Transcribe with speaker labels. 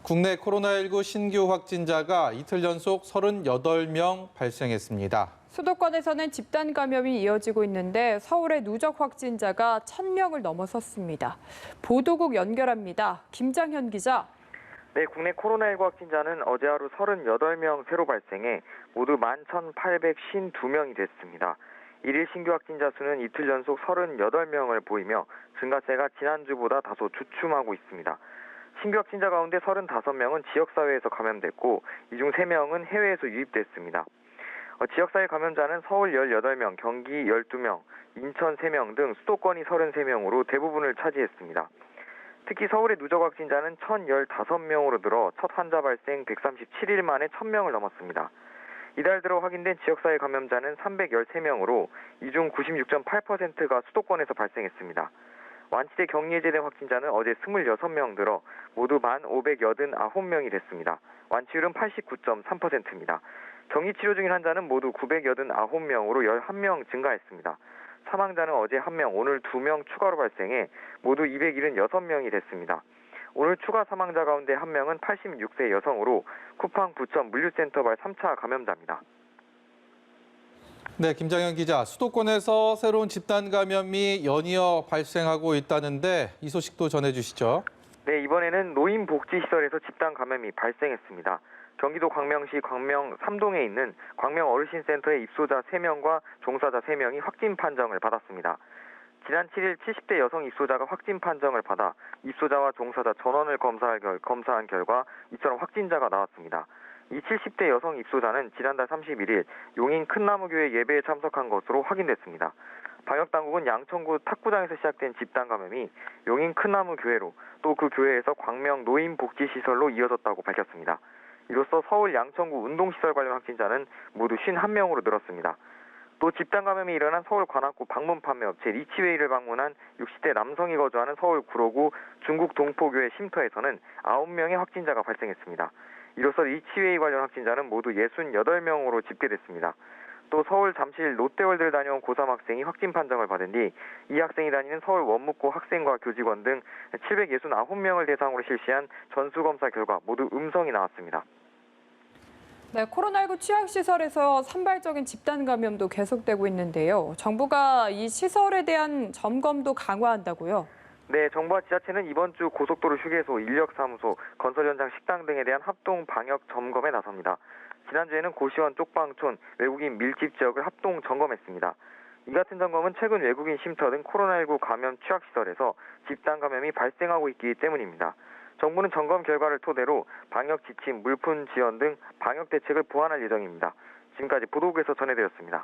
Speaker 1: 국내 코로나19 신규 확진자가 이틀 연속 38명 발생했습니다.
Speaker 2: 수도권에서는 집단 감염이 이어지고 있는데 서울의 누적 확진자가 1,000명을 넘어섰습니다. 보도국 연결합니다. 김장현 기자.
Speaker 3: 네, 국내 코로나19 확진자는 어제 하루 38명 새로 발생해 모두 11,852명이 됐습니다. 일일 신규 확진자 수는 이틀 연속 38명을 보이며 증가세가 지난주보다 다소 주춤하고 있습니다. 신규 확진자 가운데 35명은 지역사회에서 감염됐고 이 중 3명은 해외에서 유입됐습니다. 지역사회 감염자는 서울 18명, 경기 12명, 인천 3명 등 수도권이 33명으로 대부분을 차지했습니다. 특히 서울의 누적 확진자는 1,015명으로 늘어 첫 환자 발생 137일 만에 1,000명을 넘었습니다. 이달 들어 확인된 지역사회 감염자는 313명으로 이 중 96.8%가 수도권에서 발생했습니다. 완치돼 격리 해제된 확진자는 어제 26명 늘어 모두 1,589명이 됐습니다. 완치율은 89.3%입니다. 격리 치료 중인 환자는 모두 989명으로 11명 증가했습니다. 사망자는 어제 1명, 오늘 2명 추가로 발생해 모두 276명이 됐습니다. 오늘 추가 사망자 가운데 1명은 86세 여성으로 쿠팡 부천 물류센터발 3차 감염자입니다.
Speaker 1: 네, 김장현 기자. 수도권에서 새로운 집단 감염이 연이어 발생하고 있다는데 이 소식도 전해주시죠.
Speaker 3: 네, 이번에는 노인복지시설에서 집단 감염이 발생했습니다. 경기도 광명시 광명 3동에 있는 광명 어르신센터의 입소자 3명과 종사자 3명이 확진 판정을 받았습니다. 지난 7일 70대 여성 입소자가 확진 판정을 받아 입소자와 종사자 전원을 검사한 결과 이처럼 확진자가 나왔습니다. 이 70대 여성 입소자는 지난달 31일 용인 큰나무교회 예배에 참석한 것으로 확인됐습니다. 방역당국은 양천구 탁구장에서 시작된 집단 감염이 용인 큰나무교회로 또 그 교회에서 광명 노인복지시설로 이어졌다고 밝혔습니다. 이로써 서울 양천구 운동시설 관련 확진자는 모두 51명으로 늘었습니다. 또 집단 감염이 일어난 서울 관악구 방문 판매업체 리치웨이를 방문한 60대 남성이 거주하는 서울 구로구 중국 동포교회 쉼터에서는 9명의 확진자가 발생했습니다. 이로써 리치웨이 관련 확진자는 모두 68명으로 집계됐습니다. 또 서울 잠실 롯데월드를 다녀온 고3 학생이 확진 판정을 받은 뒤 이 학생이 다니는 서울 원무고 학생과 교직원 등 769명을 대상으로 실시한 전수검사 결과 모두 음성이 나왔습니다.
Speaker 2: 네, 코로나19 취약시설에서 산발적인 집단 감염도 계속되고 있는데요. 정부가 이 시설에 대한 점검도 강화한다고요?
Speaker 3: 네, 정부와 지자체는 이번 주 고속도로 휴게소, 인력사무소, 건설 현장 식당 등에 대한 합동 방역 점검에 나섭니다. 지난주에는 고시원 쪽방촌, 외국인 밀집 지역을 합동 점검했습니다. 이 같은 점검은 최근 외국인 쉼터 등 코로나19 감염 취약시설에서 집단 감염이 발생하고 있기 때문입니다. 정부는 점검 결과를 토대로 방역 지침, 물품 지원 등 방역 대책을 보완할 예정입니다. 지금까지 보도국에서 전해드렸습니다.